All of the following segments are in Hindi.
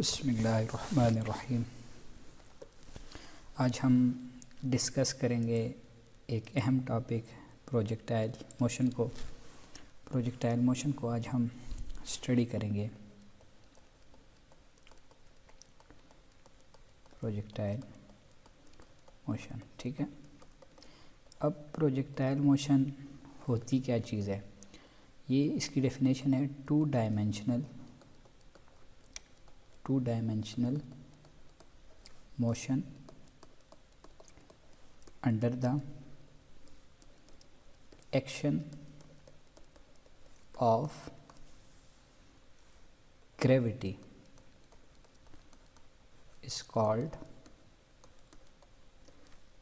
बिस्मिल्लाहिर्रहमानिर्रहीम। आज हम डिस्कस करेंगे एक अहम टॉपिक प्रोजेक्टाइल मोशन को आज हम स्टडी करेंगे। प्रोजेक्टाइल मोशन, ठीक है। अब प्रोजेक्टाइल मोशन होती क्या चीज़ है, ये इसकी डेफिनेशन है two dimensional motion under the action of gravity is called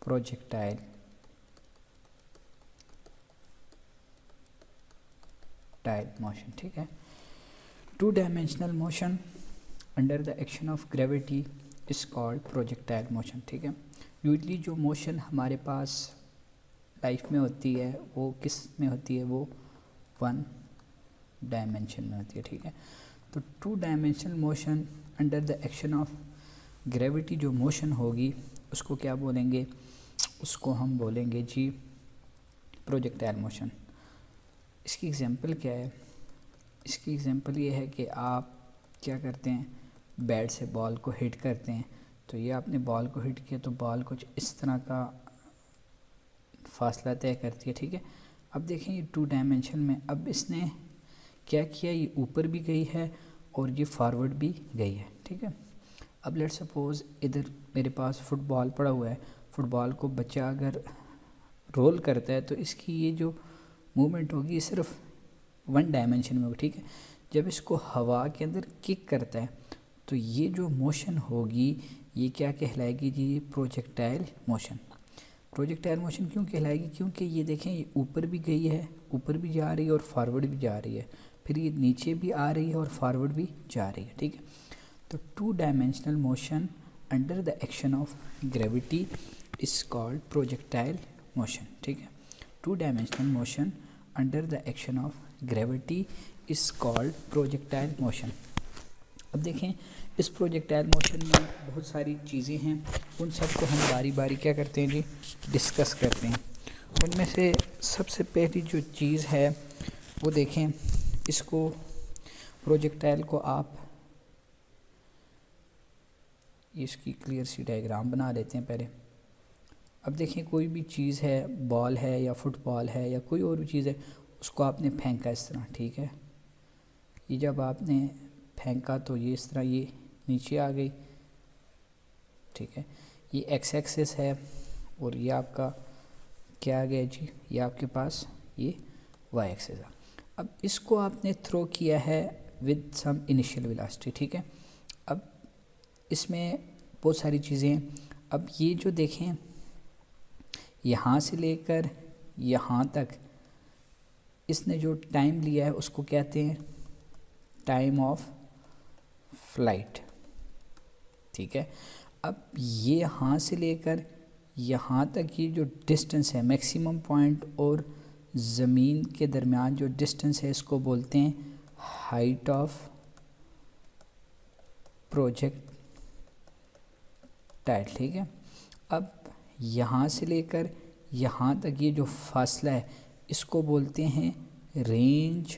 projectile motion, ठीक है। Two dimensional motion under the action of gravity is called projectile motion, ठीक है। यूजली जो मोशन हमारे पास लाइफ में होती है वो किस में होती है, वो वन डायमेंशन में होती है, ठीक है। तो two dimensional motion under the action of gravity जो मोशन होगी उसको क्या बोलेंगे, उसको हम बोलेंगे जी प्रोजेक्टाइल मोशन। इसकी एग्जांपल क्या है, इसकी एग्जांपल ये है कि आप क्या करते हैं, बैट से बॉल को हिट करते हैं, तो ये आपने बॉल को हिट किया तो बॉल कुछ इस तरह का फासला तय करती है, ठीक है। अब देखें ये टू डायमेंशन में, अब इसने क्या किया, ये ऊपर भी गई है और ये फॉरवर्ड भी गई है, ठीक है। अब लेट्स सपोज इधर मेरे पास फुटबॉल पड़ा हुआ है, फुटबॉल को बच्चा अगर रोल करता है तो इसकी ये जो मूवमेंट होगी सिर्फ वन डायमेंशन में होगी, ठीक है। जब इसको हवा के अंदर किक करता है तो ये जो मोशन होगी ये क्या कहलाएगी जी, प्रोजेक्टाइल मोशन। प्रोजेक्टाइल मोशन क्यों कहलाएगी, क्योंकि ये देखें ये ऊपर भी गई है, ऊपर भी जा रही है और फॉरवर्ड भी जा रही है, फिर ये नीचे भी आ रही है और फॉरवर्ड भी जा रही है, ठीक है। तो two dimensional motion under the action of gravity is called projectile motion, ठीक है। Two dimensional motion under the action of gravity is called projectile motion. अब देखें इस प्रोजेक्टाइल मोशन में बहुत सारी चीज़ें हैं, उन सबको हम बारी बारी क्या करते हैं जी, डिस्कस करते हैं। उनमें से सबसे पहली जो चीज़ है वो देखें, इसको प्रोजेक्टाइल को आप इसकी क्लियर सी डायग्राम बना लेते हैं पहले। अब देखें कोई भी चीज़ है, बॉल है या फुटबॉल है या कोई और भी चीज़ है, उसको आपने फेंका इस तरह, ठीक है। ये जब आपने फेंका तो ये इस तरह ये नीचे आ गई, ठीक है। ये एक्स एक्सिस है और ये आपका क्या आ गया जी, ये आपके पास ये वाई एक्सिस है। अब इसको आपने थ्रो किया है विद सम इनिशियल वेलोसिटी, ठीक है। अब इसमें बहुत सारी चीज़ें हैं। अब ये जो देखें यहाँ से लेकर यहाँ तक इसने जो टाइम लिया है उसको कहते हैं टाइम ऑफ फ्लाइट, ठीक है। अब ये यहाँ से लेकर यहाँ तक ये जो डिस्टेंस है, मैक्सिमम पॉइंट और ज़मीन के दरमियान जो डिस्टेंस है, इसको बोलते हैं हाइट ऑफ प्रोजेक्टाइल, ठीक है। अब यहाँ से लेकर यहाँ तक ये जो फासला है इसको बोलते हैं रेंज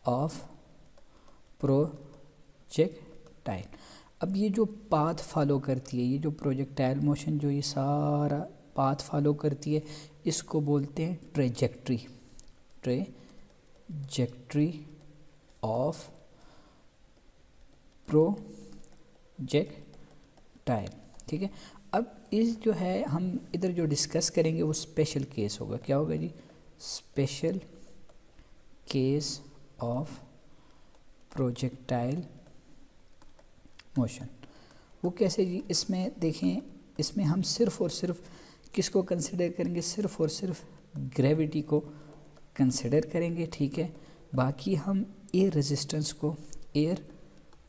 ऑफ प्रोजेक्टाइल। अब ये जो पाथ फॉलो करती है, ये जो प्रोजेक्टाइल मोशन जो ये सारा पाथ फॉलो करती है, इसको बोलते हैं ट्रेजेक्ट्री ऑफ प्रोजेक्टाइल, ठीक है। अब इस जो है हम इधर जो डिस्कस करेंगे वो स्पेशल केस होगा, क्या होगा जी, special case of projectile motion. वो कैसे जी, इसमें देखें, इसमें हम सिर्फ़ और सिर्फ किसको कंसिडर करेंगे, सिर्फ़ और सिर्फ ग्रेविटी को कंसिडर करेंगे, ठीक है। बाकी हम एयर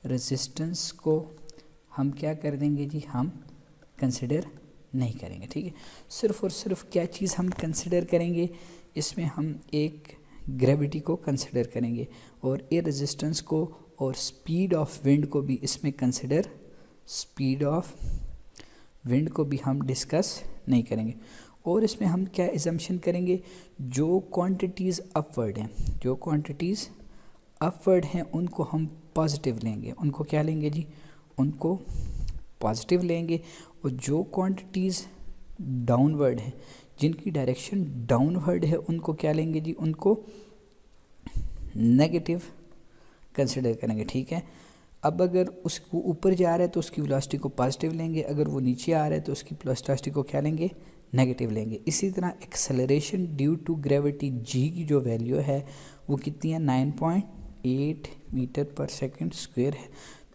रेजिस्टेंस को हम क्या कर देंगे जी, हम कंसिडर नहीं करेंगे, ठीक है। सिर्फ़ और सिर्फ क्या चीज़ हम कंसिडर करेंगे, इसमें हम एक ग्रेविटी को कंसिडर करेंगे और एयर रेजिस्टेंस को और स्पीड ऑफ विंड को भी इसमें कंसिडर, स्पीड ऑफ विंड को भी हम डिस्कस नहीं करेंगे। और इसमें हम क्या एजम्पशन करेंगे, जो क्वांटिटीज़ अपवर्ड हैं, जो क्वांटिटीज़ अपवर्ड हैं उनको हम पॉजिटिव लेंगे, उनको क्या लेंगे जी, उनको पॉजिटिव लेंगे। और जो क्वांटिटीज़ डाउनवर्ड हैं, जिनकी डायरेक्शन डाउनवर्ड है, उनको क्या लेंगे जी, उनको नेगेटिव कंसिडर करेंगे, ठीक है। अब अगर उसको ऊपर जा रहा है तो उसकी वेलोसिटी को पॉजिटिव लेंगे, अगर वो नीचे आ रहा है तो उसकी वेलोसिटी को क्या लेंगे, नेगेटिव लेंगे। इसी तरह acceleration due to gravity G की जो वैल्यू है वो कितनी है, 9.8 मीटर पर सेकंड स्क्वायर है।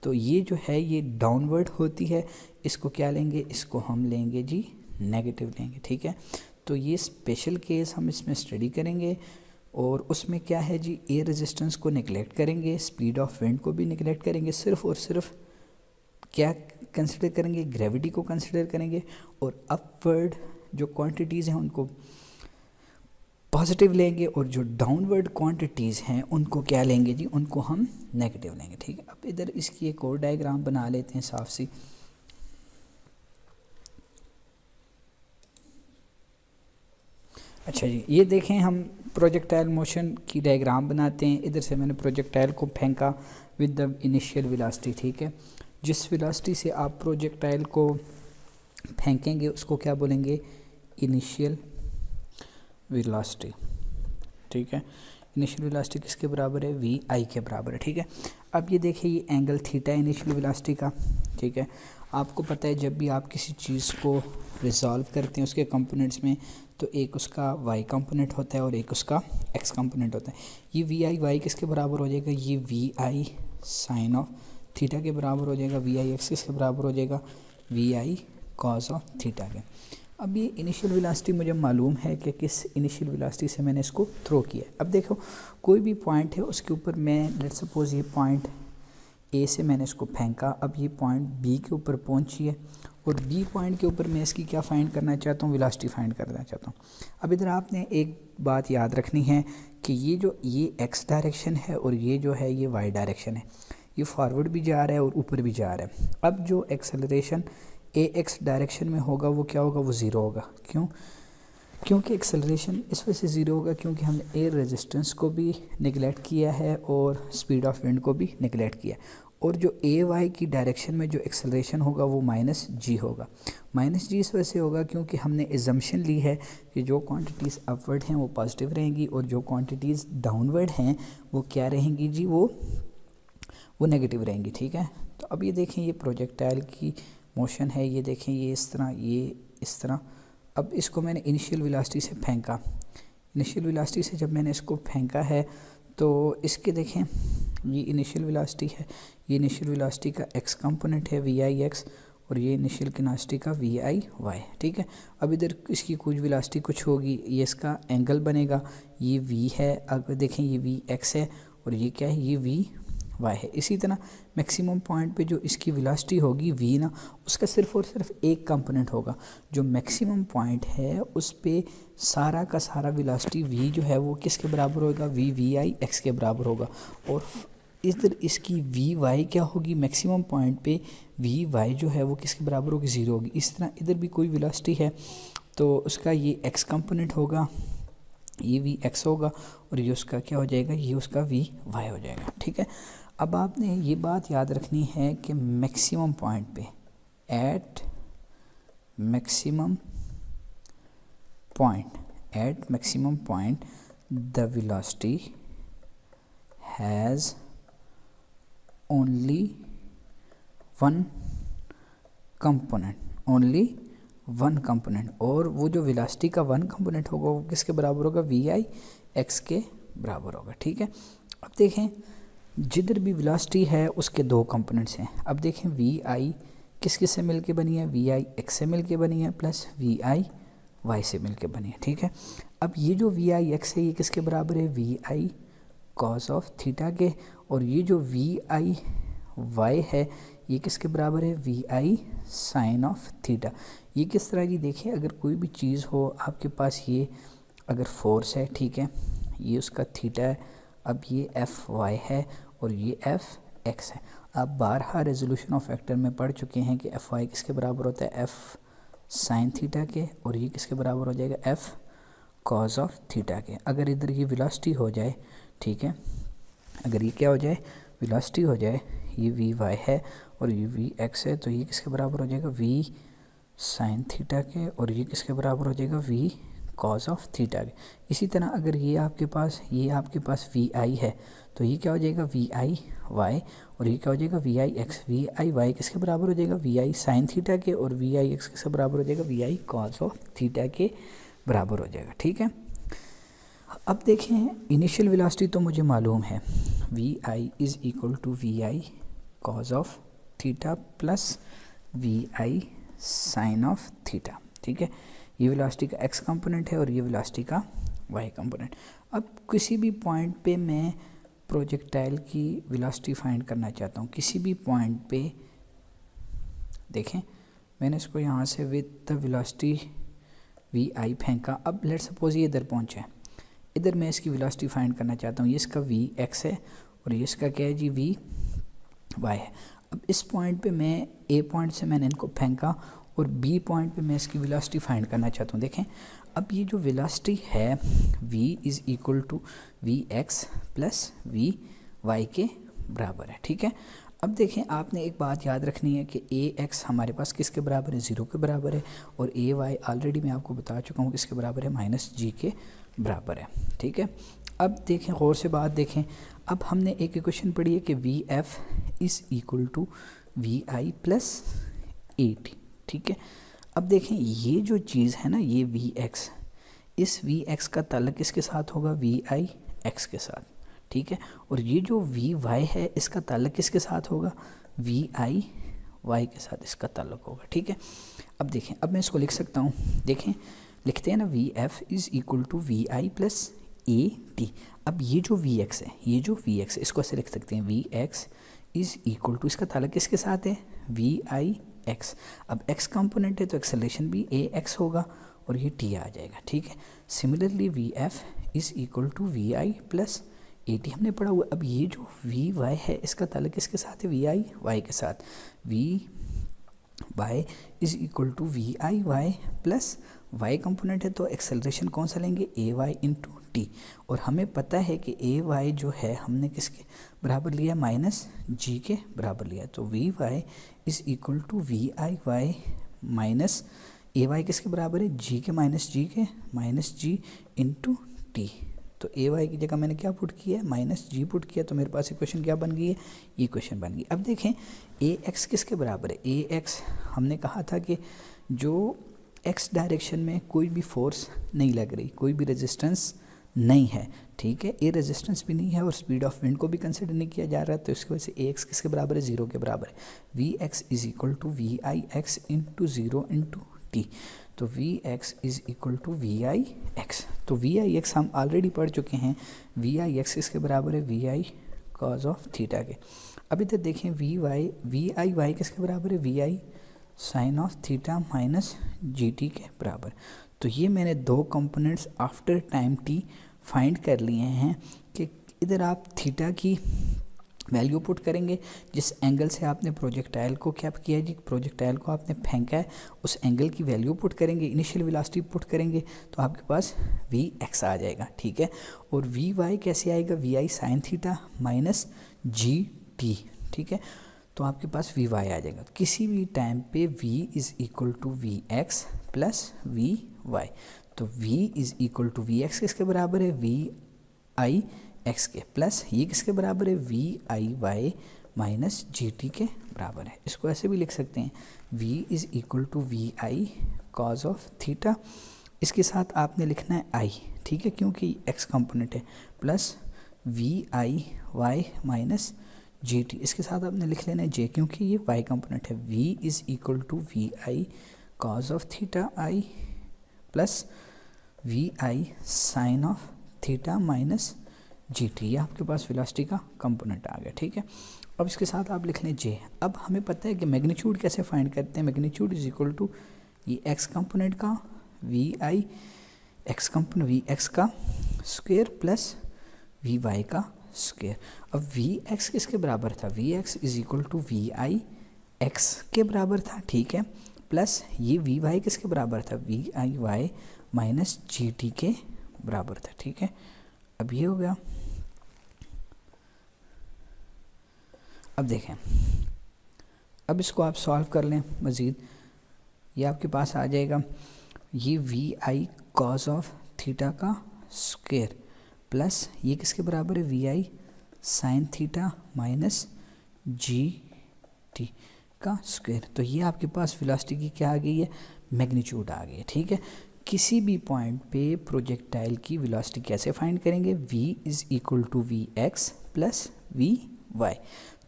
तो ये जो है ये डाउनवर्ड होती है, इसको क्या लेंगे, इसको हम लेंगे जी नेगेटिव लेंगे, ठीक है। तो ये स्पेशल केस हम इसमें स्टडी करेंगे और उसमें क्या है जी, एयर रेजिस्टेंस को निगलेक्ट करेंगे, स्पीड ऑफ विंड को भी निगलेक्ट करेंगे, सिर्फ और सिर्फ क्या कंसिडर करेंगे, ग्रेविटी को कंसिडर करेंगे और अपवर्ड जो क्वांटिटीज़ हैं उनको पॉजिटिव लेंगे और जो डाउनवर्ड क्वांटिटीज़ हैं उनको क्या लेंगे जी, उनको हम नेगेटिव लेंगे, ठीक है। अब इधर इसकी एक और डायग्राम बना लेते हैं साफ सी। अच्छा जी, ये देखें हम प्रोजेक्टाइल मोशन की डायग्राम बनाते हैं। इधर से मैंने प्रोजेक्टाइल को फेंका विद द इनिशियल वेलोसिटी, ठीक है। जिस वेलोसिटी से आप प्रोजेक्टाइल को फेंकेंगे उसको क्या बोलेंगे, इनिशियल वेलोसिटी, ठीक है। इनिशियल वेलोसिटी किसके बराबर है, वी आई के बराबर है, ठीक है। अब ये देखिए ये एंगल थीटा है इनिशियल वेलोसिटी का, ठीक है। आपको पता है जब भी आप किसी चीज़ को रिजॉल्व करते हैं उसके कंपोनेंट्स में, तो एक उसका y कंपोनेंट होता है और एक उसका x कंपोनेंट होता है। ये वी आई वाई किसके बराबर हो जाएगा, ये we I sine of theta के बराबर हो जाएगा, वी आई एक्स किसके बराबर हो जाएगा, we I cos of theta के। अब ये इनिशियल वेलोसिटी मुझे मालूम है कि किस इनिशियल वेलोसिटी से मैंने इसको थ्रो किया है। अब देखो कोई भी पॉइंट है उसके ऊपर मैं लेट्स सपोज ये पॉइंट ए से मैंने इसको फेंका, अब ये पॉइंट बी के ऊपर पहुंची है और बी पॉइंट के ऊपर मैं इसकी क्या फाइंड करना चाहता हूँ, वेलोसिटी फाइंड करना चाहता हूँ। अब इधर आपने एक बात याद रखनी है कि ये एक्स डायरेक्शन है और ये जो है ये वाई डायरेक्शन है, ये फॉरवर्ड भी जा रहा है और ऊपर भी जा रहा है। अब जो एक्सेलरेशन ए एक्स डायरेक्शन में होगा वो क्या होगा, वो ज़ीरो होगा। क्यों, क्योंकि एक्सेलरेशन इस वजह से ज़ीरो होगा क्योंकि हमने एयर रेजिस्टेंस को भी निगलेक्ट किया है और स्पीड ऑफ विंड को भी निगलेक्ट किया है। और जो ए वाई की डायरेक्शन में जो एक्सेलरेशन होगा वो माइनस जी होगा। माइनस जी इस वजह से होगा क्योंकि हमने एजम्पशन ली है कि जो क्वांटिटीज़ अपवर्ड हैं वो पॉजिटिव रहेंगी और जो क्वांटिटीज़ डाउनवर्ड हैं वो क्या रहेंगी जी, वो नेगेटिव रहेंगी, ठीक है। तो अब ये देखें ये प्रोजेक्टाइल की मोशन है, ये देखें ये इस तरह, ये इस तरह। अब इसको मैंने इनिशियल वेलोसिटी से फेंका, इनिशियल वेलोसिटी से जब मैंने इसको फेंका है तो इसके देखें ये इनिशियल वेलोसिटी है, ये इनिशियल वेलोसिटी का एक्स कंपोनेंट है वी आई एक्स और ये इनिशियल वेलोसिटी का वी आई वाई, ठीक है। अब इधर इसकी कुछ वेलोसिटी कुछ होगी, ये इसका एंगल बनेगा, ये वी है, अगर देखें ये वी एक्स है और ये क्या है, ये वी वाई है। इसी तरह मैक्सिमम पॉइंट पे जो इसकी वेलोसिटी होगी वी ना, उसका सिर्फ और सिर्फ एक कंपोनेंट होगा। जो मैक्सिमम पॉइंट है उस पे सारा का सारा वेलोसिटी वी जो है वो किसके बराबर होगा, वी आई एक्स के बराबर होगा। और इधर इसकी वी वाई क्या होगी, मैक्सिमम पॉइंट पे वी वाई जो है वो किसके बराबर होगी, ज़ीरो होगी। इस तरह इधर भी कोई वेलोसिटी है तो उसका ये एक्स कंपोनेंट होगा, ये वी एक्स होगा और ये उसका क्या हो जाएगा, ये उसका वी वाई हो जाएगा, ठीक है। अब आपने ये बात याद रखनी है कि मैक्सिमम पॉइंट पे, at maximum point the velocity has only one component, और वो जो वेलोसिटी का वन कंपोनेंट होगा वो किसके बराबर होगा, वी आई एक्स के बराबर होगा, ठीक है। अब देखें जिधर भी वेलोसिटी है उसके दो कंपोनेंट्स हैं। अब देखें वी आई किस किस से मिलके बनी है, वी आई एक्स से मिलके बनी है प्लस वी आई वाई से मिलके बनी है, ठीक है। अब ये जो वी आई एक्स है ये किसके बराबर है, we I cos of theta के, और ये जो वी आई वाई है ये किसके बराबर है, we I sine of theta. ये किस तरह की, देखिए अगर कोई भी चीज़ हो आपके पास, ये अगर फोर्स है, ठीक है, ये उसका थीटा है, अब ये एफ वाई है और ये एफ एक्स है। आप बारहा रेजोल्यूशन ऑफ वेक्टर में पढ़ चुके हैं कि एफ वाई किसके बराबर होता है, एफ साइन थीटा के, और ये किसके बराबर हो जाएगा, एफ कॉज ऑफ थीटा के। अगर इधर ये वेलोसिटी हो जाए, ठीक है, अगर ये क्या हो जाए, वेलोसिटी हो जाए, ये वी वाई है और ये वी एक्स है, तो ये किसके बराबर हो जाएगा, वी साइन थीटा के, और ये किसके बराबर हो जाएगा, वी कॉज ऑफ थीटा के। इसी तरह अगर ये आपके पास वी आई है, तो ये क्या हो जाएगा, वी आई वाई, और ये क्या हो जाएगा, we I X. V I Y किसके बराबर हो जाएगा, वी आई साइन थीटा के, और वी आई एक्स किसके बराबर हो जाएगा, we I cos of theta के बराबर हो जाएगा। ठीक है, अब देखें इनिशियल वेलोसिटी तो मुझे मालूम है, we I is equal to we I cos of theta plus V I sine of theta. ठीक है, ये वेलोसिटी का एक्स कंपोनेंट है और ये वेलोसिटी का वाई कंपोनेंट। अब किसी भी पॉइंट पे मैं प्रोजेक्टाइल की वेलोसिटी फाइंड करना चाहता हूँ, किसी भी पॉइंट पे देखें मैंने इसको यहाँ से विद द वेलोसिटी वी आई फेंका। अब लेट्स सपोज ये इधर पहुँचा है, इधर मैं इसकी वेलोसिटी फाइंड करना चाहता हूँ, ये इसका वी एक्स है और ये इसका क्या है जी, वी वाई है। अब इस पॉइंट पे मैं ए पॉइंट से मैंने इनको फेंका और बी पॉइंट पे मैं इसकी वेलोसिटी फाइंड करना चाहता हूँ। देखें अब ये जो वेलोसिटी है v is equal to we x plus we Y के बराबर है। ठीक है, अब देखें आपने एक बात याद रखनी है कि ए एक्स हमारे पास किसके बराबर है, 0 के बराबर है, और ए वाई ऑलरेडी मैं आपको बता चुका हूँ किसके बराबर है, माइनस जी के बराबर है। ठीक है, अब देखें गौर से बात देखें, अब हमने एक इक्वेशन पढ़ी है कि V F is equal to we I plus A T. ठीक है, अब देखें ये जो चीज़ है ना, ये वी एक्स, इस वी एक्स का ताल्लुक किसके साथ होगा, वी आई एक्स के साथ। ठीक है, और ये जो वी वाई है इसका ताल्लुक किसके साथ होगा, वी आई वाई के साथ इसका ताल्लुक होगा। ठीक है, अब देखें, अब मैं इसको लिख सकता हूँ, देखें लिखते हैं ना, V F is equal to we I plus A T. अब ये जो वी एक्स है, ये जो वी एक्स है इसको ऐसे लिख सकते हैं, V x is equal to, इसका ताल्लुक किसके साथ है, वी आई एक्स। अब एक्स कंपोनेंट है तो एक्सेलरेशन भी ए एक्स होगा और ये टी आ जाएगा। ठीक है, similarly V F is equal to we I plus A T हमने पढ़ा हुआ। अब ये जो वी वाई है इसका ताल्लुक किसके साथ है, वी आई वाई के साथ। V Y is equal to we I Y plus Y component है तो एक्सेलरेशन कौन सा लेंगे, ए वाई इंटू टी, और हमें पता है कि ए वाई जो है हमने किसके बराबर लिया, माइनस जी के बराबर लिया। तो V Y is equal to we I Y minus A Y किसके बराबर है, जी के माइनस जी इंटू टी। तो ए वाई की जगह मैंने क्या पुट किया है, माइनस जी पुट किया, तो मेरे पास इक्वेशन क्या बन गई है, ये इक्वेशन बन गई। अब देखें ए एक्स किसके बराबर है, ए एक्स हमने कहा था कि जो एक्स डायरेक्शन में कोई भी फोर्स नहीं लग रही, कोई भी रेजिस्टेंस नहीं है। ठीक है, ए रेजिस्टेंस भी नहीं है और स्पीड ऑफ विंड को भी कंसिडर नहीं किया जा रहा है, तो इसकी वजह से ए एक्स किसके बराबर है, 0 के बराबर है। V x is equal to we I x into 0 into t, तो v x is equal to we I x. तो वी आई एक्स हम ऑलरेडी पढ़ चुके हैं, वी आई एक्स किसके बराबर है, we I cos of theta के। अब इधर देखें वी आई वाई किसके बराबर है, we I sine of theta minus G T के बराबर। तो ये मैंने दो components after time T find कर लिए हैं कि इधर आप थीटा की वैल्यू पुट करेंगे, जिस एंगल से आपने प्रोजेक्टाइल को क्या किया है जी, प्रोजेक्टाइल को आपने फेंका है उस एंगल की वैल्यू पुट करेंगे, इनिशियल वेलोसिटी पुट करेंगे, तो आपके पास वी एक्स आ जाएगा। ठीक है, और वी वाई कैसे आएगा, वी आई साइन थीटा माइनस जी टी। ठीक है, तो आपके पास वी वाई आ जाएगा। किसी भी टाइम पे v is equal to we x plus we Y, तो v is equal to we x किसके बराबर है, वी आई एक्स के, प्लस ये किसके बराबर है, we I Y minus G T के बराबर है। इसको ऐसे भी लिख सकते हैं, v is equal to we I cos of theta, इसके साथ आपने लिखना है i, ठीक है, क्योंकि x कंपोनेंट है, प्लस वी आई वाई माइनस जी टी, इसके साथ आपने लिख लेना है j, क्योंकि ये y कंपोनेंट है। v is equal to we I cos of theta i plus V I sine of theta minus ji T, ये आपके पास वेलोसिटी का कंपोनेंट आ गया। ठीक है, अब इसके साथ आप लिख लें j। अब हमें पता है कि मैग्नीट्यूड कैसे फाइंड करते हैं, मैग्नीट्यूड इज इक्वल टू ये x कंपोनेंट का वी आई एक्स कंपोनेंट वी एक्स का स्क्वायर प्लस वी वाई का स्क्वायर। अब वी एक्स किसके बराबर था, v x is equal to we I x के बराबर था, ठीक है, प्लस ये वी वाई किसके बराबर था, वी आई वाई माइनस जी टी के बराबर था, ठीक है। अब ये हो गया। अब देखें, अब इसको आप सॉल्व कर लें मज़ीद, ये आपके पास आ जाएगा, ये we I cos of theta का स्क्वायर प्लस ये किसके बराबर है, we I sine theta minus ji t का स्क्वायर। तो ये आपके पास वेलोसिटी की क्या आ गई है, मैग्नीट्यूड आ गई है, ठीक है। किसी भी पॉइंट पे प्रोजेक्टाइल की वेलोसिटी कैसे फाइंड करेंगे, v is equal to we x plus we Y.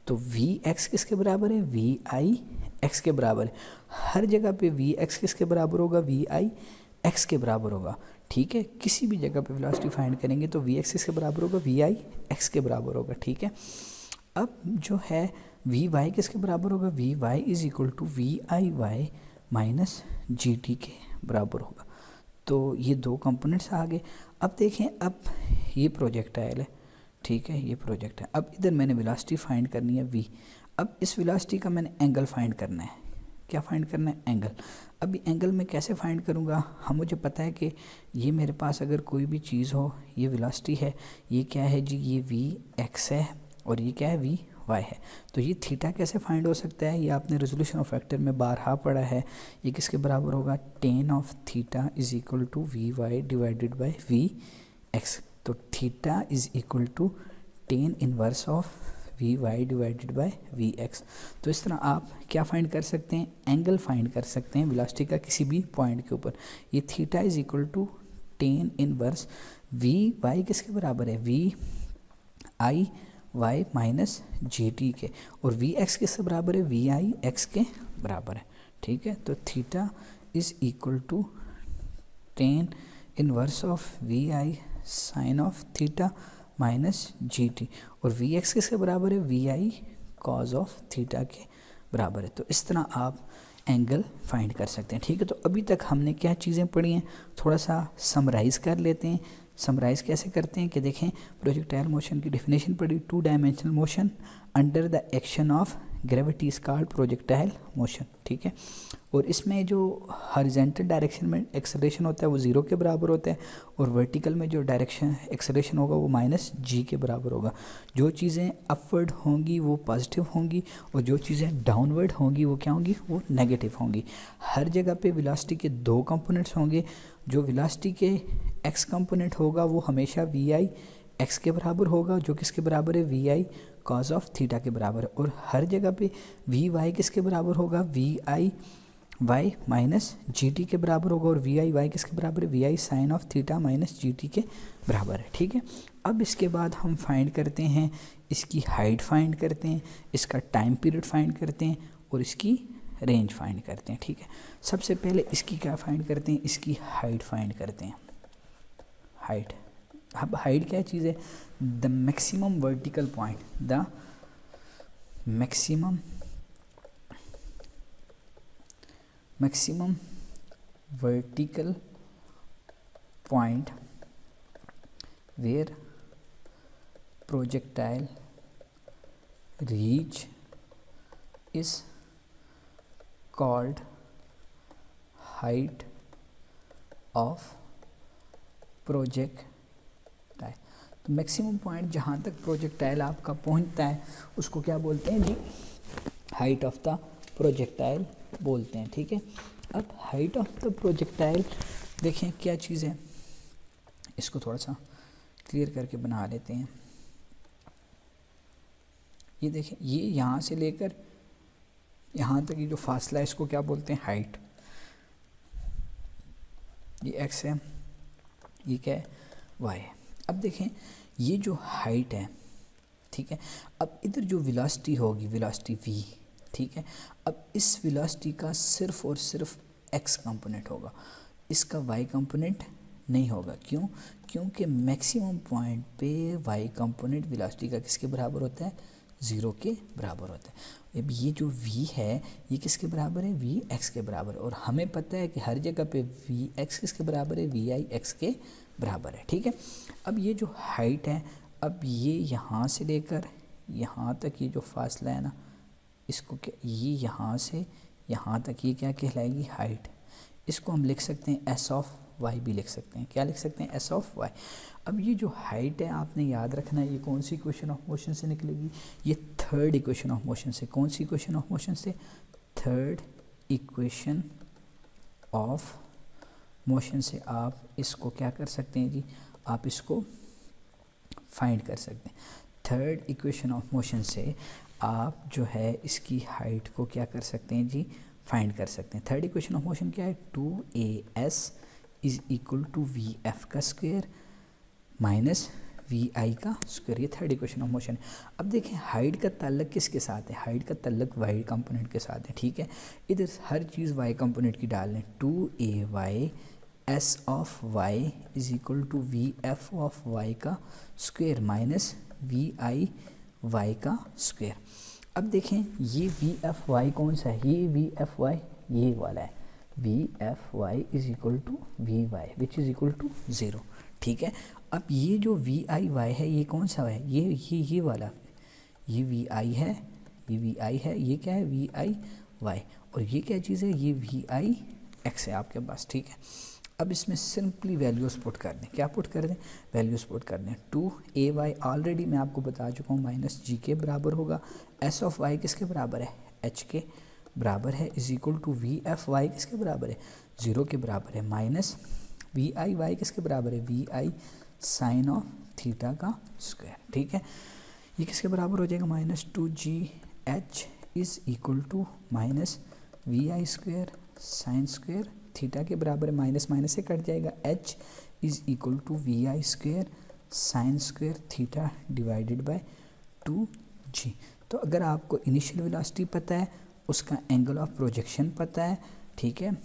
तो वी एक्स किसके बराबर है, वी आई एक्स के बराबर है। हर जगह पे वी एक्स किसके बराबर होगा, वी आई एक्स के बराबर होगा, ठीक है। किसी भी जगह पे वेलोसिटी फाइंड करेंगे तो वी एक्स किसके बराबर होगा, वी आई एक्स के बराबर होगा, ठीक है। अब जो है वी वाई किसके बराबर होगा, v Y is equal to we I Y minus G T के बराबर होगा। तो ये दो कंपोनेंट्स आ गए। अब देखें, अब ये प्रोजेक्टाइल है, ठीक है, ये प्रोजेक्ट है। अब इधर मैंने वेलोसिटी फाइंड करनी है v। अब इस वेलोसिटी का मैंने एंगल फाइंड करना है, क्या फाइंड करना है, एंगल। अब एंगल मैं कैसे फाइंड करूँगा, हम मुझे पता है कि ये मेरे पास अगर कोई भी चीज़ हो, ये वेलोसिटी है, ये क्या है जी, ये वी एक्स है और ये क्या है, वी वाई है। तो ये थीटा कैसे फाइंड हो सकता है, ये आपने रेजोल्यूशन ऑफ फैक्टर में बारहा पढ़ा है। ये किसके बराबर होगा, tan of theta is equal to v y divided by v x. तो theta is equal to tan inverse of v y divided by v x. तो इस तरह आप क्या फाइंड कर सकते हैं, एंगल फाइंड कर सकते हैं वेलोसिटी का किसी भी पॉइंट के ऊपर। ये theta is equal to tan inverse v y किसके बराबर है, we I Y minus G T के, और वी एक्स किसके बराबर है, वी आई एक्स के बराबर है, ठीक है। तो theta is equal to tan inverse of v I sine of theta minus ji t, और वी एक्स किसके बराबर है, we I cos of theta के बराबर है। तो इस तरह आप एंगल फाइंड कर सकते हैं, ठीक है। तो अभी तक हमने क्या चीज़ें पढ़ी हैं, थोड़ा सा समराइज़ कर लेते हैं। समराइज़ कैसे करते हैं कि देखें, प्रोजेक्टाइल मोशन की डेफिनेशन पढ़ी, two dimensional motion under the action of gravity is called projectile motion, ठीक है। और इसमें जो हॉरिजॉन्टल डायरेक्शन में एक्सेलरेशन होता है वो 0 के बराबर होता है, और वर्टिकल में जो डायरेक्शन एक्सेलरेशन होगा वो माइनस जी के बराबर होगा। जो चीज़ें अपवर्ड होंगी वो पॉजिटिव होंगी, और जो चीज़ें डाउनवर्ड होंगी वो क्या होंगी, वो नेगेटिव होंगी। हर जगह पे वेलोसिटी के दो कंपोनेंट्स होंगे। जो वेलोसिटी के एक्स कंपोनेंट होगा वो हमेशा वी आई एक्स के बराबर होगा, जो किसके बराबर है, we I cos of theta के बराबर है। और हर जगह पे वी वाई किसके बराबर होगा, वी आई वाई माइनस जी टी के बराबर होगा, और वी आई वाई किसके बराबर है, we I sine of theta minus G T के बराबर है, ठीक है। अब इसके बाद हम फाइंड करते हैं, इसकी हाइट फाइंड करते हैं, इसका टाइम पीरियड फाइंड करते हैं, और इसकी रेंज फाइंड करते हैं, ठीक है। सबसे पहले इसकी क्या फाइंड करते हैं, इसकी हाइट फाइंड करते हैं, हाइट। अब हाइट क्या चीज़ है, the maximum vertical point, the maximum vertical point where projectile reach is called height of projectile। तो मैक्सिमम पॉइंट जहाँ तक प्रोजेक्टाइल आपका पहुँचता है उसको क्या बोलते हैं जी, हाइट ऑफ द प्रोजेक्टाइल बोलते हैं, ठीक है। अब हाइट ऑफ द प्रोजेक्टाइल देखें क्या चीज़ है, इसको थोड़ा सा क्लियर करके बना लेते हैं। ये देखें, ये यहाँ से लेकर यहाँ तक ये जो फासला है इसको क्या बोलते हैं, हाइट। ये एक्स है, ये क्या है, वाई है। अब देखें ये जो हाइट है, ठीक है, अब इधर जो वेलोसिटी होगी, वेलोसिटी वी, ठीक है। अब इस वेलोसिटी का सिर्फ और सिर्फ एक्स कंपोनेंट होगा, इसका वाई कंपोनेंट नहीं होगा। क्यों? क्योंकि मैक्सिमम पॉइंट पे वाई कंपोनेंट वेलोसिटी का किसके बराबर होता है, 0 के बराबर होता है। अब ये जो v है ये किसके बराबर है, v x के बराबर, और हमें पता है कि हर जगह पे v x किसके बराबर है, vi x के बराबर है, ठीक है। अब ये जो हाइट है, अब ये यहाँ से लेकर यहाँ तक ये जो फासला है ना, इसको क्या, ये यहाँ से यहाँ तक ये क्या कहलाएगी, हाइट। इसको हम लिख सकते हैं s ऑफ y भी लिख सकते हैं, क्या लिख सकते हैं, s ऑफ y। अब ये जो हाइट है आपने याद रखना है, ये कौन सी इक्वेशन ऑफ मोशन से निकलेगी, ये थर्ड इक्वेशन ऑफ मोशन से। कौन सी इक्वेशन ऑफ मोशन से, थर्ड इक्वेशन ऑफ मोशन से आप इसको क्या कर सकते हैं जी, आप इसको फाइंड कर सकते हैं। थर्ड इक्वेशन ऑफ मोशन से आप जो है इसकी हाइट को क्या कर सकते हैं जी, फाइंड कर सकते हैं। थर्ड इक्वेशन ऑफ मोशन क्या है, 2as is equal to v f का स्क्वायर माइनस वी आई का स्क्वायर, ये थर्ड इक्वेशन ऑफ मोशन है। अब देखें हाइट का ताल्लुक किसके साथ है, हाइट का ताल्लुक वाई कंपोनेंट के साथ है, ठीक है। इधर हर चीज़ वाई कंपोनेंट की डाल लें, 2ay s of y is equal to v f of y का स्क्वायर माइनस वी आई वाई का स्क्वायर। अब देखें ये वी एफ वाई कौन सा है, ये वी एफ वाई ये वाला है, v f y is equal to v y which is equal to 0, ठीक है। अब ये जो वी आई वाई है ये कौन सा है, ये वाला, ये वी आई है, ये वी आई है, ये क्या है, वी आई वाई, और ये क्या चीज़ है, ये वी आई एक्स है आपके पास, ठीक है। अब इसमें सिंपली वैल्यूज़ पुट कर दें, क्या पुट कर दें, वैल्यूज़ पुट कर दें। 2ay ऑलरेडी मैं आपको बता चुका हूँ माइनस जी के बराबर होगा, s ऑफ y किसके बराबर है, h के बराबर है, is equal to v f y किसके बराबर है, 0 के बराबर है, माइनस वी आई वाई किसके बराबर है, we I sine of theta का स्क्वायर, ठीक है। ये किसके बराबर हो जाएगा, minus 2gh is equal to minus v i square sine square theta के बराबर है, माइनस माइनस से कट जाएगा, h is equal to we i square sine square theta divided by 2g। तो अगर आपको इनिशियल वेलोसिटी पता है, उसका एंगल ऑफ प्रोजेक्शन पता है, ठीक है,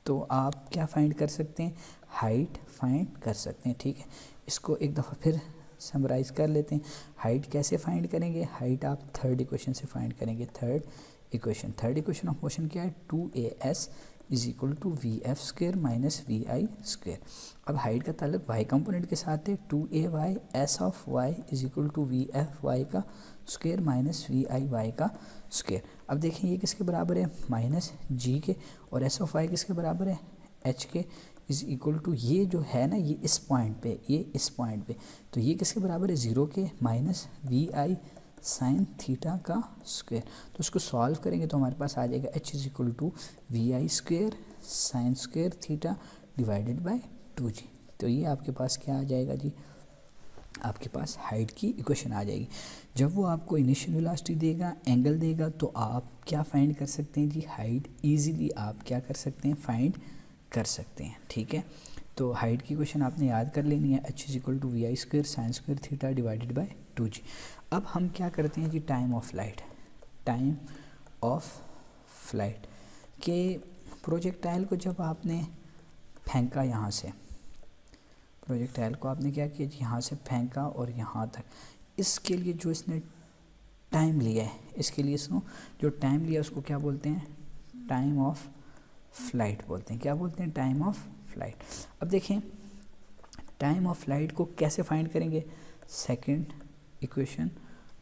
तो आप क्या फाइंड कर सकते हैं, हाइट फाइंड कर सकते हैं, ठीक है। इसको एक दफ़ा फिर समराइज़ कर लेते हैं। हाइट कैसे फाइंड करेंगे, हाइट आप थर्ड इक्वेशन से फाइंड करेंगे। थर्ड इक्वेशन ऑफ मोशन क्या है, 2as is equal to v f square minus v i square. अब हाइट का ताल्लुक वाई कंपोनेंट के साथ है, 2ay s of y is equal to v f y का स्क्वायर माइनस वी आई वाई का स्क्वायर। अब देखें ये किसके बराबर है, माइनस जी के, और एस ऑफ वाई किसके बराबर है, एच के, इज इक्वल टू ये जो है ना, ये इस पॉइंट पे, ये इस पॉइंट पे, तो ये किसके बराबर है, 0 के, माइनस वी आई साइन थीटा का स्क्वायर। तो उसको सॉल्व करेंगे तो हमारे पास आ जाएगा h is equal to we i square sine square theta divided by 2g। तो ये आपके पास क्या आ जाएगा जी, आपके पास हाइट की इक्वेशन आ जाएगी। जब वो आपको इनिशियल वेलोसिटी देगा, एंगल देगा, तो आप क्या फाइंड कर सकते हैं जी, हाइट ईजिली आप क्या कर सकते हैं, फाइंड कर सकते हैं, ठीक है। तो हाइट की इक्वेशन आपने याद कर लेनी है, h is equal to we i square sine square theta divided by 2g। अब हम क्या करते हैं जी, टाइम ऑफ फ्लाइट के प्रोजेक्टाइल को जब आपने फेंका, यहाँ से प्रोजेक्टाइल को आपने क्या किया जी, यहाँ से फेंका और यहाँ तक, इसके लिए जो इसने टाइम लिया है, इसके लिए इसको जो टाइम लिया उसको क्या बोलते हैं, टाइम ऑफ फ्लाइट बोलते हैं। क्या बोलते हैं, टाइम ऑफ फ्लाइट। अब देखें टाइम ऑफ फ्लाइट को कैसे फाइंड करेंगे, सेकंड इक्वेशन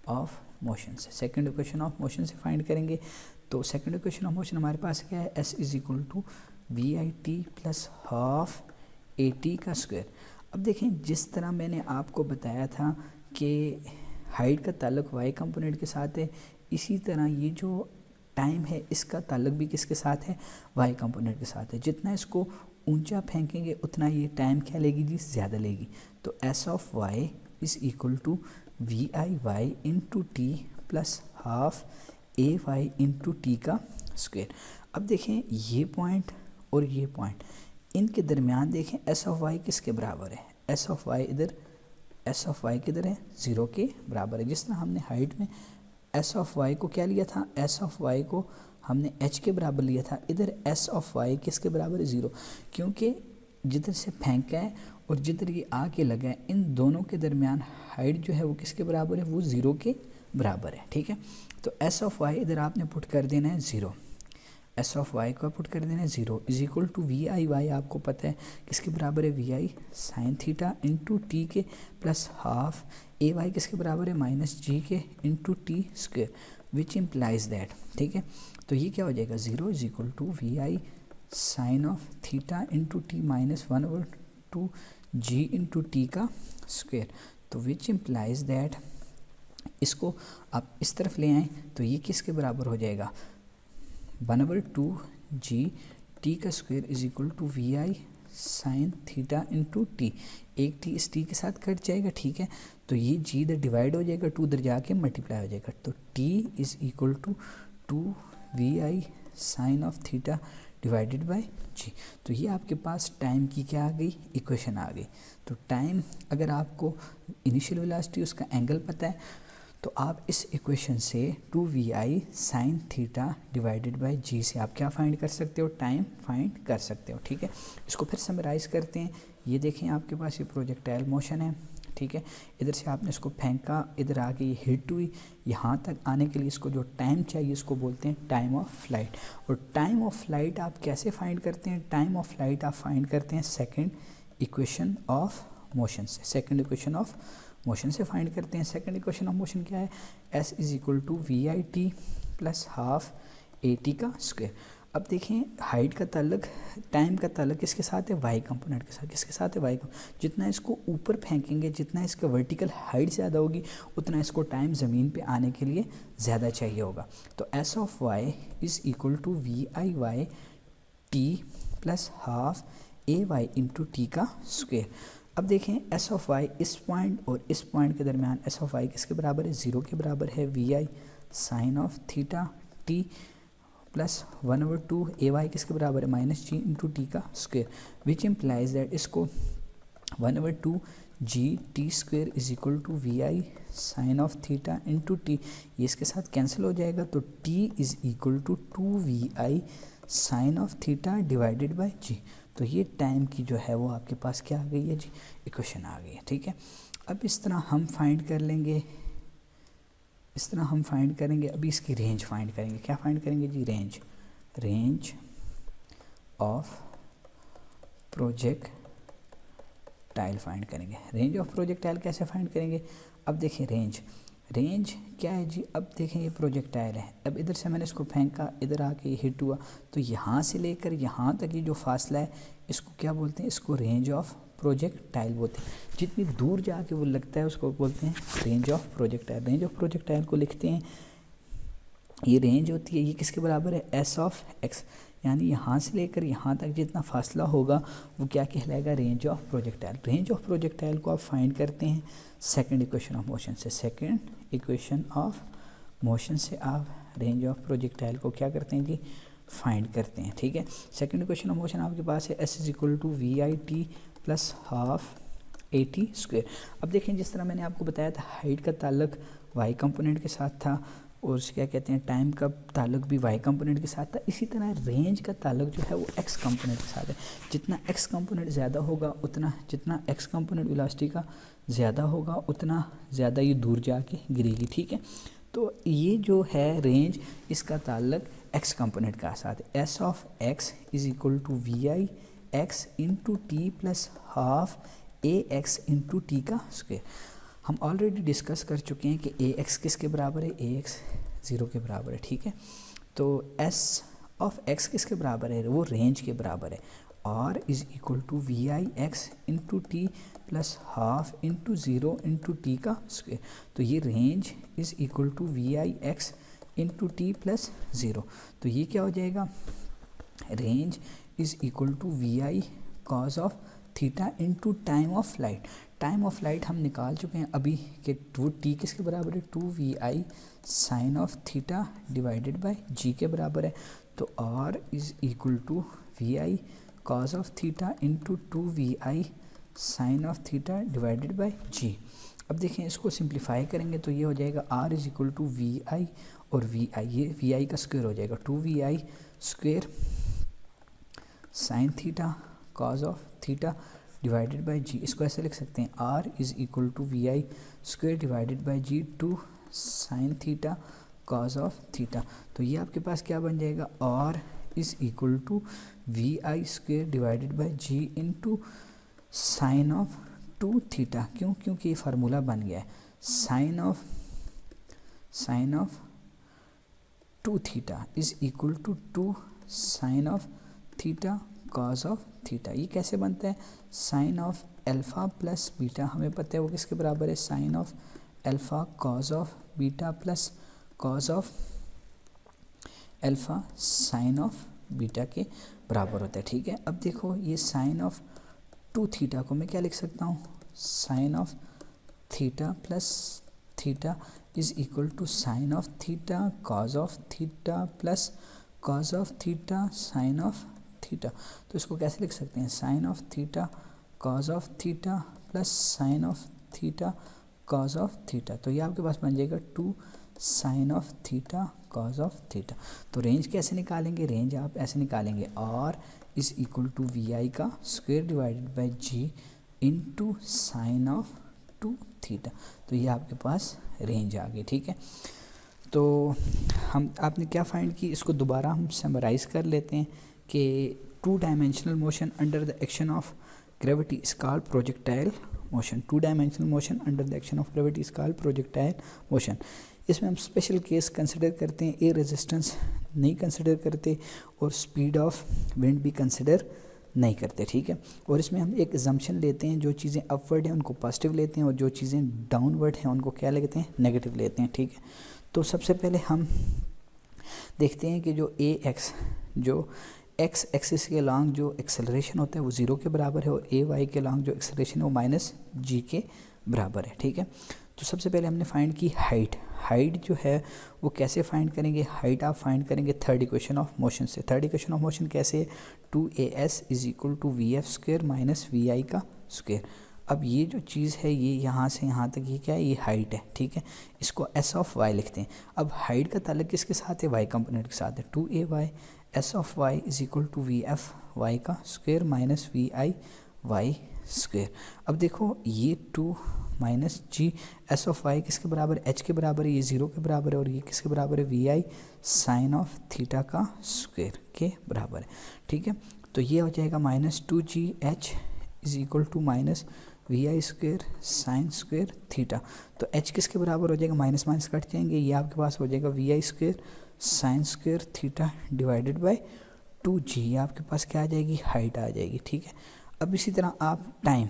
ऑफ मोशन से, सेकंड इक्वेशन ऑफ मोशन से फाइंड करेंगे। तो सेकंड इक्वेशन ऑफ मोशन हमारे पास क्या है, s is equal to we i t plus half a t का स्क्वायर। अब देखें जिस तरह मैंने आपको बताया था कि हाइट का ताल्लुक वाई कंपोनेंट के साथ है, इसी तरह ये जो टाइम है इसका ताल्लुक भी किसके साथ है, वाई कंपोनेंट के साथ है। जितना इसको ऊंचा फेंकेंगे उतना ये टाइम क्या लेगी जी, ज़्यादा लेगी। तो s of y is equal to we I y into t plus half a y into t का स्क्वायर। अब देखें ये पॉइंट और ये पॉइंट, इनके दरमियान देखें s ऑफ y किसके बराबर है, s ऑफ y इधर, s ऑफ y किधर है, 0 के बराबर है। जिस तरह हमने हाइट में s ऑफ y को क्या लिया था, s ऑफ y को हमने h के बराबर लिया था, इधर s ऑफ y किसके बराबर है, 0, क्योंकि जिधर से फेंका है और जिधर ये आके लगा है इन दोनों के दरमियान हाइट जो है वो किसके बराबर है, वो 0 के बराबर है। ठीक है, तो एस ऑफ वाई इधर आपने पुट कर देना है 0, एस ऑफ वाई को पुट कर देना है 0 is equal to we I y आपको पता है किसके बराबर है, we I sine theta into t के प्लस हाफ ए वाई किसके बराबर है, माइनस जी के into t square which implies that. ठीक है, तो ये क्या हो जाएगा 0 is equal to we I sine of theta into t minus 1/2 g into t का स्क्वेयर, तो विच इम्प्लाइज दैट इसको आप इस तरफ ले आएँ तो ये किसके बराबर हो जाएगा 1/2 जी टी का square is equal to we I sine theta into t, एक टी इस टी के साथ कट जाएगा। ठीक है, तो ये जी इधर डिवाइड हो जाएगा, 2 इधर जाके मल्टीप्लाई हो जाएगा, तो t is equal to 2 v I sine of theta divided by g. तो ये आपके पास टाइम की क्या आ गई, इक्वेशन आ गई। तो टाइम अगर आपको इनिशियल वेलोसिटी उसका एंगल पता है तो आप इस इक्वेशन से 2vi sine theta divided by g से आप क्या फाइंड कर सकते हो, टाइम फाइंड कर सकते हो। ठीक है, इसको फिर समराइज़ करते हैं। ये देखें आपके पास ये प्रोजेक्टाइल मोशन है। ठीक है, इधर से आपने इसको फेंका, इधर आके ये हिट हुई, यहाँ तक आने के लिए इसको जो टाइम चाहिए इसको बोलते हैं टाइम ऑफ फ्लाइट। और टाइम ऑफ फ्लाइट आप कैसे फाइंड करते हैं, टाइम ऑफ फ्लाइट आप फाइंड करते हैं सेकेंड इक्वेशन ऑफ मोशन से, सेकेंड इक्वेशन ऑफ मोशन से फाइंड करते हैं। सेकंड इक्वेशन ऑफ मोशन क्या है, s is equal to we i t plus half a t का स्क्वायर। अब देखें हाइट का ताल्लुक टाइम का ताल्लुक किसके साथ है, वाई कंपोनेंट के साथ। किसके साथ है, वाई कंपोनेंट। जितना इसको ऊपर फेंकेंगे, जितना इसका वर्टिकल हाइट ज़्यादा होगी उतना इसको टाइम ज़मीन पे आने के लिए ज़्यादा चाहिए होगा। तो s of y is equal to we I y t plus half a y into t का स्क्वायर। अब देखें एस ऑफ वाई इस पॉइंट और इस पॉइंट के दरमियान एस ऑफ वाई किसके बराबर है, 0 के बराबर है, we I sine of theta t plus 1/2 a Y किसके बराबर है, माइनस जी इंटू टी का स्क्वायर विच इम्प्लाइज दैट इसको 1/2 g t square is equal to we I sine of theta into t, ये इसके साथ कैंसिल हो जाएगा, तो t is equal to 2vi sine of theta divided by g. तो ये टाइम की जो है वो आपके पास क्या आ गई है जी, इक्वेशन आ गई है। ठीक है, अब इस तरह हम फाइंड कर लेंगे, इस तरह हम फाइंड करेंगे। अभी इसकी रेंज फाइंड करेंगे। क्या फाइंड करेंगे जी, range, range of projectile find करेंगे। रेंज ऑफ प्रोजेक्टाइल कैसे फाइंड करेंगे, अब देखें रेंज, रेंज क्या है जी, अब देखें ये प्रोजेक्टाइल है, अब इधर से मैंने इसको फेंका, इधर आके ये हिट हुआ, तो यहाँ से लेकर यहाँ तक ये जो फासला है इसको क्या बोलते हैं, इसको रेंज ऑफ प्रोजेक्टाइल बोलते हैं। जितनी दूर जाके वो लगता है उसको बोलते हैं range of projectile. Range of projectile को लिखते हैं, ये रेंज होती है, ये किसके बराबर है, एस ऑफ एक्स, यानी यहाँ से लेकर यहाँ तक जितना फासला होगा वो क्या कहलाएगा, range of projectile. Range of projectile को आप फाइंड करते हैं सेकंड इक्वेशन ऑफ मोशन से। सेकंड इक्वेशन ऑफ मोशन से आप रेंज ऑफ प्रोजेक्टाइल को क्या करते हैं जी, फाइंड करते हैं। ठीक है, सेकंड इक्वेशन ऑफ मोशन आपके पास है s is equal to we i t plus half a t square. अब देखें जिस तरह मैंने आपको बताया था हाइट का ताल्लुक वाई कंपोनेंट के साथ था और क्या कहते हैं टाइम का ताल्लुक भी वाई कंपोनेंट के साथ था, इसी तरह रेंज का ताल्लुक जो है वो एक्स कंपोनेंट के साथ है। जितना एक्स कंपोनेंट ज़्यादा होगा उतना, जितना एक्स कंपोनेंट वेलोसिटी का ज़्यादा होगा उतना ज़्यादा ये दूर जाके गिरेगी। ठीक है, तो ये जो है रेंज इसका ताल्लुक एक्स कंपोनेंट का साथ है। S of x is equal to we I x into t plus half a x into t का स्क्वायर। हम ऑलरेडी डिस्कस कर चुके हैं कि ए एक्स किसके बराबर है, ए एक्स 0 के बराबर है। ठीक है, तो एस ऑफ एक्स किसके बराबर है, वो रेंज के बराबर है, r is equal to we I x into t plus half into 0 into t का स्क्वायर। तो ये range is equal to we I x into t plus 0, तो ये क्या हो जाएगा, range is equal to we I cos of theta into time of flight. Time of flight हम निकाल चुके हैं अभी कि वो टी किसके बराबर है, 2vi sine of theta divided by g के बराबर है। तो r is equal to we I cos of theta into 2vi sine of theta divided by g. अब देखें इसको सिंप्लीफाई करेंगे तो ये हो जाएगा r is equal to we i और वी आई, ये वी आई का स्क्वायर हो जाएगा 2vi square sine theta cos of theta divided by g, इसको ऐसे लिख सकते हैं r is equal to we i square divided by g two sine theta cos of theta. तो ये आपके पास क्या बन जाएगा, r is equal to we i square divided by g into sine of two theta. क्यों? क्योंकि ये फार्मूला बन गया है sine of two theta is equal to to sine of theta cos of theta. ये कैसे बनता है, sine of alpha plus beta, हमें पता है वो किसके बराबर है, sine of alpha cos of beta plus cos of alpha sine of beta के बराबर होता है। ठीक है, अब देखो ये साइन ऑफ टू थीटा को मैं क्या लिख सकता हूँ, sine of theta plus theta is equal to sine of theta cos of theta plus cos of theta sine of theta. तो इसको कैसे लिख सकते हैं, sine of theta cos of theta plus sine of theta cos of theta. तो ये आपके पास बन जाएगा two sine of theta cos of theta. तो रेंज कैसे निकालेंगे, रेंज आप ऐसे निकालेंगे r is equal to we i का square divided by g into sine of two theta. तो ये आपके पास रेंज आ गई। ठीक है, तो आपने क्या फाइंड की, इसको दोबारा हम समराइज़ कर लेते हैं कि two dimensional motion under the action of gravity is called projectile motion. Two dimensional motion under the action of gravity is called projectile motion. इसमें हम स्पेशल केस कंसिडर करते हैं, एयर रेजिस्टेंस नहीं कंसिडर करते और स्पीड ऑफ विंड भी कंसिडर नहीं करते। ठीक है, और इसमें हम एक अजम्पशन लेते हैं, जो चीज़ें अपवर्ड हैं उनको पॉजिटिव लेते हैं और जो चीज़ें डाउनवर्ड हैं उनको क्या लेते हैं, नेगेटिव लेते हैं। ठीक है, तो सबसे पहले हम देखते हैं कि जो ए एक्स, जो एक्स एक्सिस के लॉन्ग जो एक्सेलरेशन होता है वो 0 के बराबर है और ए वाई के लॉन्ग जो एक्सेलरेशन है वो माइनस जी के बराबर है। ठीक है, तो सबसे पहले हमने फाइंड की हाइट। हाइट जो है वो कैसे फाइंड करेंगे, हाइट आप फाइंड करेंगे थर्ड इक्वेशन ऑफ मोशन से। थर्ड इक्वेशन ऑफ मोशन कैसे है, 2as is equal to v f square minus v i का स्क्वेयर। अब ये जो चीज़ है ये यहाँ से यहाँ तक ये क्या है, ये हाइट है। ठीक है, इसको एस ऑफ वाई लिखते हैं। अब हाइट का ताल्लुक किसके साथ है, वाई कंपोनेंट के साथ है। 2ay s of y is equal to v f y का स्क्वेयर माइनस वी आई वाई स्क्वेयर। अब देखो ये 2 minus g s of y किसके बराबर, एच के बराबर है, ये 0 के बराबर है और ये किसके बराबर है, we I sine of theta का स्क्वेयर के बराबर है। ठीक है, तो ये हो जाएगा minus 2g h is equal to minus v i square sine square theta. तो एच किसके बराबर हो जाएगा, माइनस माइनस कट जाएंगे, ये आपके पास हो जाएगा we i square sine square theta divided by 2g। आपके पास क्या आ जाएगी, हाइट आ जाएगी। ठीक है, अब इसी तरह आप टाइम,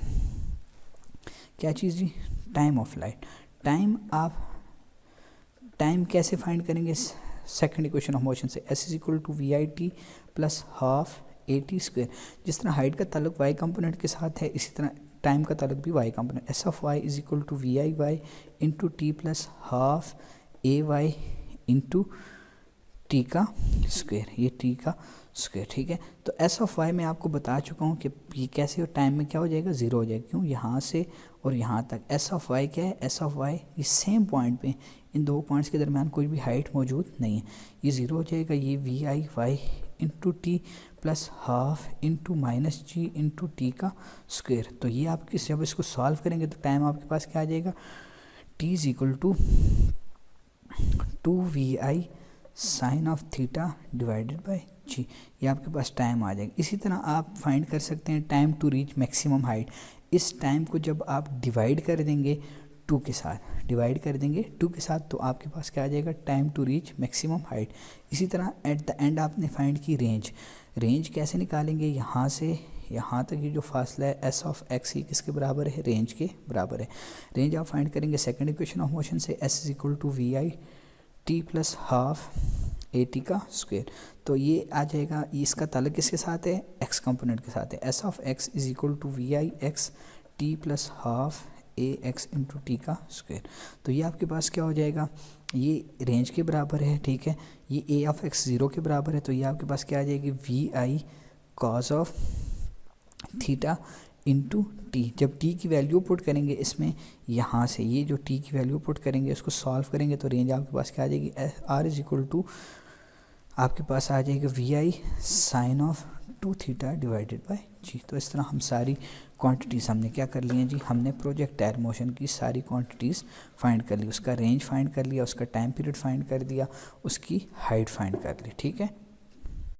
क्या चीज़ जी, टाइम ऑफ लाइट। टाइम आप टाइम कैसे फाइंड करेंगे, सेकंड इक्वेशन ऑफ मोशन से, s is equal to we i t plus half a t square. जिस तरह हाइट का ताल्लुक वाई कंपोनेंट के साथ है इसी तरह टाइम का ताल्लुक भी y component, s of y is equal to we I y into t plus half a y into t का स्क्वेयर, ये टी का स्क्वेयर। ठीक है, तो एस ऑफ वाई मैं आपको बता चुका हूँ कि ये कैसे हो, टाइम में क्या हो जाएगा, 0 हो जाएगा। क्यों, यहाँ से और यहाँ तक एस ऑफ वाई क्या है, एस ऑफ वाई ये सेम पॉइंट पे, इन दो पॉइंट्स के दरमियान कोई भी हाइट मौजूद नहीं है, ये 0 हो जाएगा। ये we I y into t plus half into minus g into t का स्क्वेयर। तो ये आप जब इसको सॉल्व करेंगे तो टाइम आपके पास क्या आ जाएगा, t is equal to 2vi sine of theta divided by g, ये आपके पास टाइम आ जाएगा। इसी तरह आप फाइंड कर सकते हैं time to reach maximum height. इस टाइम को जब आप डिवाइड कर देंगे 2 के साथ, डिवाइड कर देंगे 2 के साथ, तो आपके पास क्या आ जाएगा, time to reach maximum height. इसी तरह एट द एंड आपने फाइंड की रेंज। रेंज कैसे निकालेंगे, यहाँ से यहाँ तक ये जो फासला है एस ऑफ एक्स, ये किसके बराबर है, रेंज के बराबर है। रेंज आप फाइंड करेंगे सेकंड इक्वेशन ऑफ मोशन से, s is equal to we i t plus half a t का स्क्वेयर। तो ये आ जाएगा, इसका ताल्लुक किसके साथ है, एक्स कंपोनेंट के साथ है। S of x is equal to we I x t plus half a x into t का स्क्वेयर। तो ये आपके पास क्या हो जाएगा, ये रेंज के बराबर है। ठीक है, ये ए ऑफ एक्स 0 के बराबर है, तो ये आपके पास क्या आ जाएगी, v I cos of theta into t. जब टी की वैल्यू पुट करेंगे इसमें, यहाँ से ये जो टी की वैल्यू पुट करेंगे उसको सॉल्व करेंगे तो रेंज आपके पास क्या आ जाएगी, आर इज इक्वल टू आपके पास आ जाएगा VI sine of 2 theta divided by g. तो इस तरह हम सारी क्वांटिटीज़ हमने क्या कर ली हैं जी, हमने प्रोजेक्टाइल मोशन की सारी क्वांटिटीज़ फाइंड कर ली, उसका रेंज फाइंड कर लिया, उसका टाइम पीरियड फाइंड कर दिया, उसकी हाइट फाइंड कर ली, ठीक है।